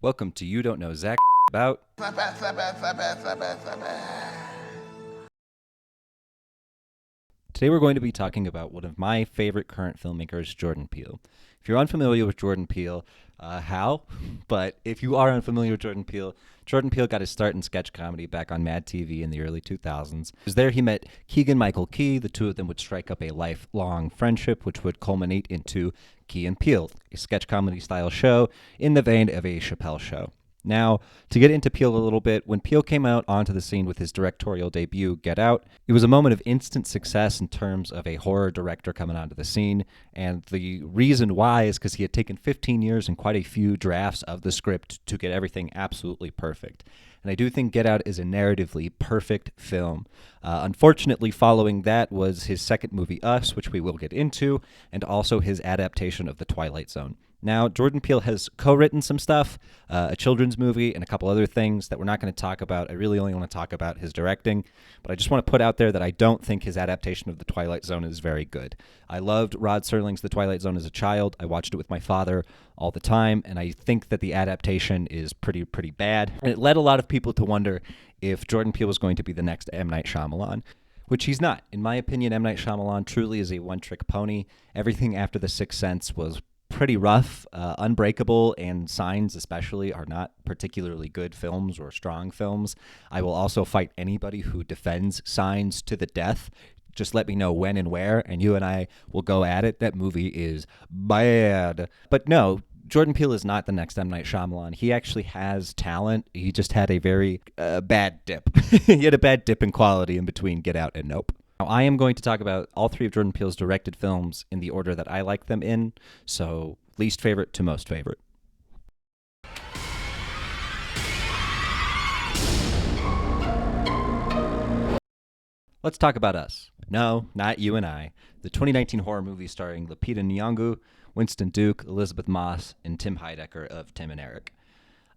Welcome to You Don't Know Zach About. Today we're going to be talking about one of my favorite current filmmakers, Jordan Peele. If you're unfamiliar with Jordan Peele, how? But if you are unfamiliar with Jordan Peele got his start in sketch comedy back on Mad TV in the early 2000s. It was there he met Keegan-Michael Key. The two of them would strike up a lifelong friendship, which would culminate into Key and Peele, a sketch comedy style show in the vein of a Chappelle show. Now, to get into Peele a little bit, when Peele came out onto the scene with his directorial debut, Get Out, it was a moment of instant success in terms of a horror director coming onto the scene, and the reason why is because he had taken 15 years and quite a few drafts of the script to get everything absolutely perfect. And I do think Get Out is a narratively perfect film. Unfortunately, following that was his second movie, Us, which we will get into, and also his adaptation of The Twilight Zone. Now, Jordan Peele has co-written some stuff, a children's movie, and a couple other things that we're not going to talk about. I really only want to talk about his directing, but I just want to put out there that I don't think his adaptation of The Twilight Zone is very good. I loved Rod Serling's The Twilight Zone as a child. I watched it with my father all the time, and I think that the adaptation is pretty bad. And it led a lot of people to wonder if Jordan Peele was going to be the next M. Night Shyamalan, which he's not. In my opinion, M. Night Shyamalan truly is a one-trick pony. Everything after The Sixth Sense was pretty rough. Unbreakable and Signs especially are not particularly good films or strong films. I will also fight anybody who defends Signs to the death. Just let me know when and where, and you and I will go at it. That movie is bad. But no, Jordan Peele is not the next M. Night Shyamalan. He actually has talent. He just had a very bad dip. He had a bad dip in quality in between Get Out and Nope. Now, I am going to talk about all three of Jordan Peele's directed films in the order that I like them in, so least favorite to most favorite. Let's talk about Us. No, not you and I. The 2019 horror movie starring Lupita Nyong'o, Winston Duke, Elizabeth Moss, and Tim Heidecker of Tim and Eric.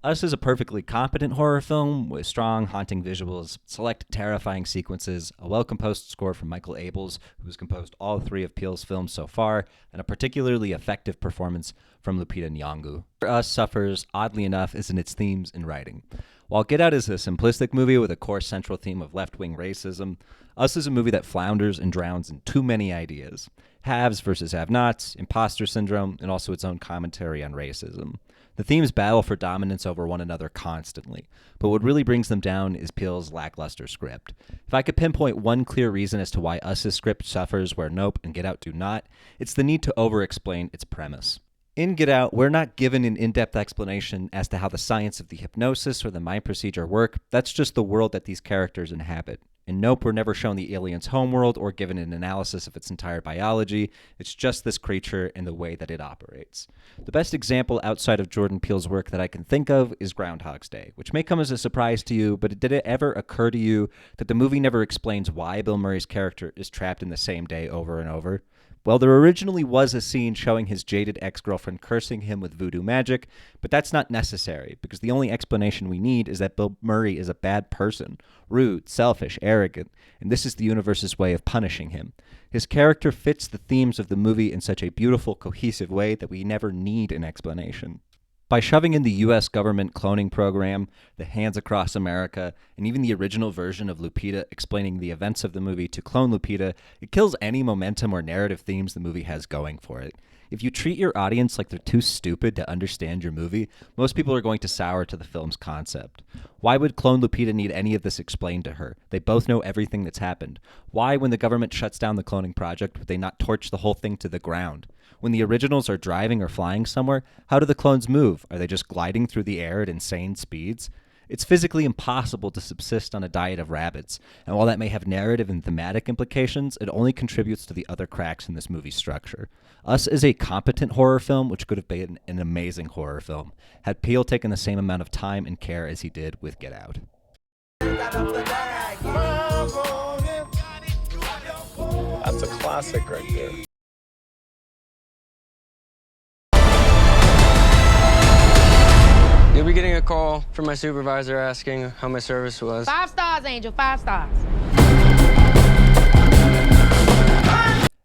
Us is a perfectly competent horror film with strong, haunting visuals, select terrifying sequences, a well-composed score from Michael Abels, who's composed all three of Peele's films so far, and a particularly effective performance from Lupita Nyong'o. Us suffers, oddly enough, is in its themes and writing. While Get Out is a simplistic movie with a core central theme of left-wing racism, Us is a movie that flounders and drowns in too many ideas. Haves versus have-nots, imposter syndrome, and also its own commentary on racism. The themes battle for dominance over one another constantly, but what really brings them down is Peele's lackluster script. If I could pinpoint one clear reason as to why Us's script suffers where Nope and Get Out do not, it's the need to over-explain its premise. In Get Out, we're not given an in-depth explanation as to how the science of the hypnosis or the mind procedure work. That's just the world that these characters inhabit. In Nope, we're never shown the alien's homeworld or given an analysis of its entire biology. It's just this creature and the way that it operates. The best example outside of Jordan Peele's work that I can think of is Groundhog's Day, which may come as a surprise to you, but did it ever occur to you that the movie never explains why Bill Murray's character is trapped in the same day over and over? Well, there originally was a scene showing his jaded ex-girlfriend cursing him with voodoo magic, but that's not necessary, because the only explanation we need is that Bill Murray is a bad person, rude, selfish, arrogant, and this is the universe's way of punishing him. His character fits the themes of the movie in such a beautiful, cohesive way that we never need an explanation. By shoving in the U.S. government cloning program, the Hands Across America, and even the original version of Lupita explaining the events of the movie to clone Lupita, it kills any momentum or narrative themes the movie has going for it. If you treat your audience like they're too stupid to understand your movie, most people are going to sour to the film's concept. Why would clone Lupita need any of this explained to her? They both know everything that's happened. Why, when the government shuts down the cloning project, would they not torch the whole thing to the ground? When the originals are driving or flying somewhere, how do the clones move? Are they just gliding through the air at insane speeds? It's physically impossible to subsist on a diet of rabbits, and while that may have narrative and thematic implications, it only contributes to the other cracks in this movie's structure. Us is a competent horror film, which could have been an amazing horror film, had Peele taken the same amount of time and care as he did with Get Out. That's a classic right there. You'll be getting a call from my supervisor asking how my service was. 5 stars, Angel, 5 stars.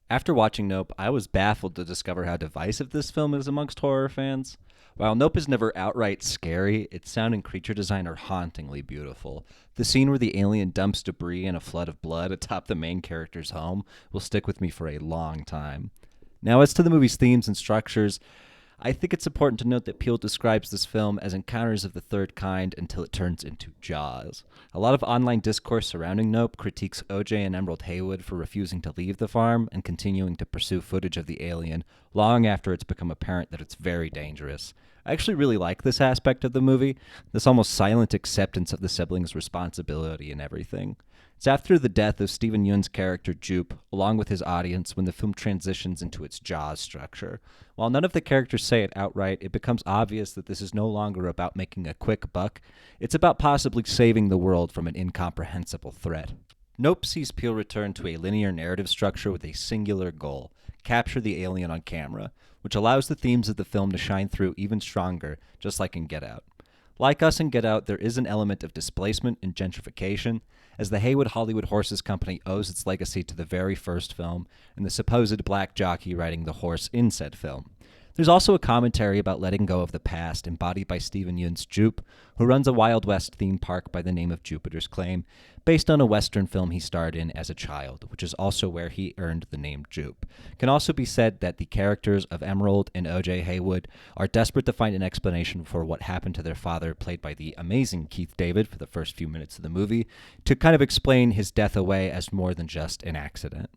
After watching Nope, I was baffled to discover how divisive this film is amongst horror fans. While Nope is never outright scary, its sound and creature design are hauntingly beautiful. The scene where the alien dumps debris in a flood of blood atop the main character's home will stick with me for a long time. Now, as to the movie's themes and structures, I think it's important to note that Peele describes this film as encounters of the third kind until it turns into Jaws. A lot of online discourse surrounding Nope critiques OJ and Emerald Haywood for refusing to leave the farm and continuing to pursue footage of the alien long after it's become apparent that it's very dangerous. I actually really like this aspect of the movie, this almost silent acceptance of the siblings' responsibility and everything. It's after the death of Steven Yeun's character Jupe, along with his audience, when the film transitions into its Jaws structure. While none of the characters say it outright, it becomes obvious that this is no longer about making a quick buck. It's about possibly saving the world from an incomprehensible threat. Nope sees Peele return to a linear narrative structure with a singular goal: capture the alien on camera, which allows the themes of the film to shine through even stronger, just like in Get Out. Like us in Get Out, there is an element of displacement and gentrification, as the Haywood Hollywood Horses Company owes its legacy to the very first film and the supposed black jockey riding the horse in said film. There's also a commentary about letting go of the past, embodied by Steven Yeun's Jupe, who runs a Wild West theme park by the name of Jupiter's Claim, based on a Western film he starred in as a child, which is also where he earned the name Jupe. It can also be said that the characters of Emerald and O.J. Haywood are desperate to find an explanation for what happened to their father, played by the amazing Keith David for the first few minutes of the movie, to kind of explain his death away as more than just an accident.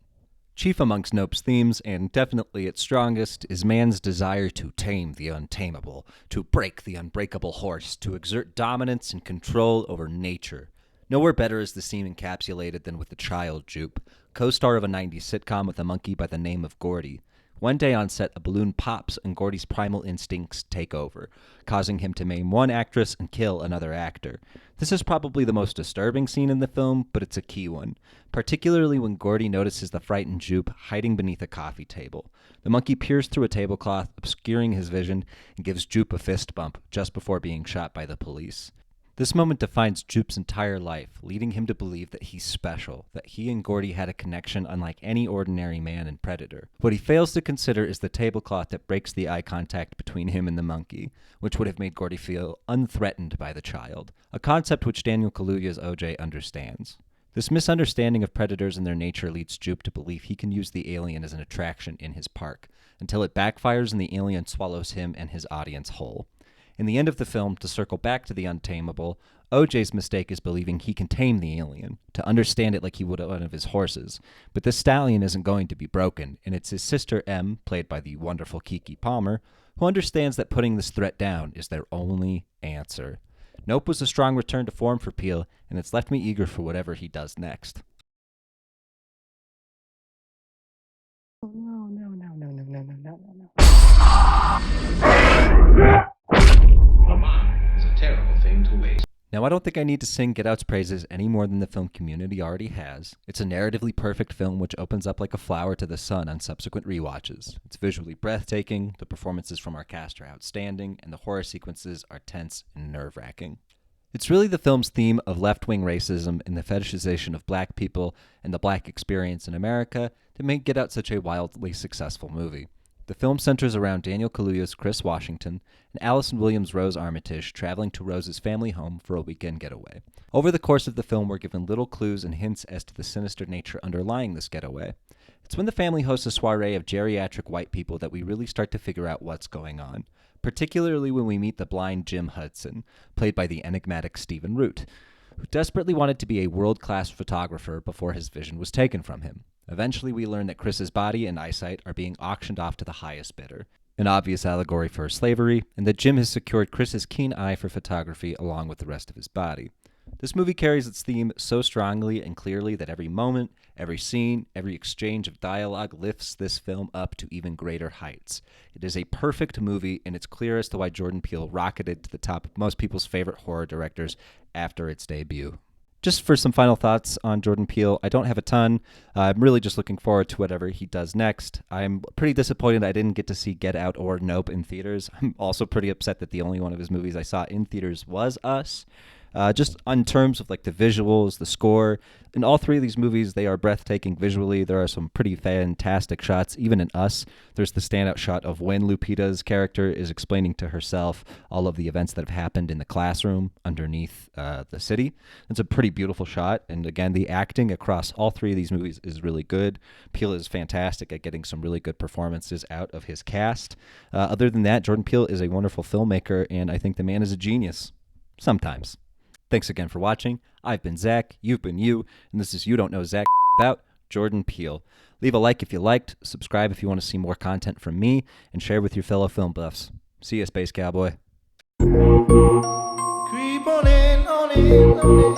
Chief amongst Nope's themes, and definitely its strongest, is man's desire to tame the untamable, to break the unbreakable horse, to exert dominance and control over nature. Nowhere better is the theme encapsulated than with the child Jupe, co-star of a 90s sitcom with a monkey by the name of Gordy. One day on set, a balloon pops and Gordy's primal instincts take over, causing him to maim one actress and kill another actor. This is probably the most disturbing scene in the film, but it's a key one, particularly when Gordy notices the frightened Jupe hiding beneath a coffee table. The monkey peers through a tablecloth, obscuring his vision, and gives Jupe a fist bump just before being shot by the police. This moment defines Jupe's entire life, leading him to believe that he's special, that he and Gordy had a connection unlike any ordinary man and predator. What he fails to consider is the tablecloth that breaks the eye contact between him and the monkey, which would have made Gordy feel unthreatened by the child, a concept which Daniel Kaluuya's OJ understands. This misunderstanding of predators and their nature leads Jupe to believe he can use the alien as an attraction in his park, until it backfires and the alien swallows him and his audience whole. In the end of the film, to circle back to the untamable, OJ's mistake is believing he can tame the alien, to understand it like he would one of his horses. But this stallion isn't going to be broken, and it's his sister M, played by the wonderful Keke Palmer, who understands that putting this threat down is their only answer. Nope was a strong return to form for Peele, and it's left me eager for whatever he does next. Now, I don't think I need to sing Get Out's praises any more than the film community already has. It's a narratively perfect film which opens up like a flower to the sun on subsequent rewatches. It's visually breathtaking, the performances from our cast are outstanding, and the horror sequences are tense and nerve-wracking. It's really the film's theme of left-wing racism and the fetishization of black people and the black experience in America that make Get Out such a wildly successful movie. The film centers around Daniel Kaluuya's Chris Washington and Allison Williams' Rose Armitage traveling to Rose's family home for a weekend getaway. Over the course of the film, we're given little clues and hints as to the sinister nature underlying this getaway. It's when the family hosts a soiree of geriatric white people that we really start to figure out what's going on, particularly when we meet the blind Jim Hudson, played by the enigmatic Stephen Root, who desperately wanted to be a world-class photographer before his vision was taken from him. Eventually, we learn that Chris's body and eyesight are being auctioned off to the highest bidder, an obvious allegory for slavery, and that Jim has secured Chris's keen eye for photography along with the rest of his body. This movie carries its theme so strongly and clearly that every moment, every scene, every exchange of dialogue lifts this film up to even greater heights. It is a perfect movie, and it's clear as to why Jordan Peele rocketed to the top of most people's favorite horror directors after its debut. Just for some final thoughts on Jordan Peele, I don't have a ton. I'm really just looking forward to whatever he does next. I'm pretty disappointed I didn't get to see Get Out or Nope in theaters. I'm also pretty upset that the only one of his movies I saw in theaters was Us. Just on terms of like the visuals, the score, in all three of these movies, they are breathtaking visually. There are some pretty fantastic shots. Even in Us, there's the standout shot of when Lupita's character is explaining to herself all of the events that have happened in the classroom underneath the city. It's a pretty beautiful shot. And again, the acting across all three of these movies is really good. Peele is fantastic at getting some really good performances out of his cast. Other than that, Jordan Peele is a wonderful filmmaker, and I think the man is a genius. Sometimes. Thanks again for watching. I've been Zach, you've been you, and this is You Don't Know Zach about Jordan Peele. Leave a like if you liked, subscribe if you want to see more content from me, and share with your fellow film buffs. See ya, Space Cowboy. Creep on in, on in, on in.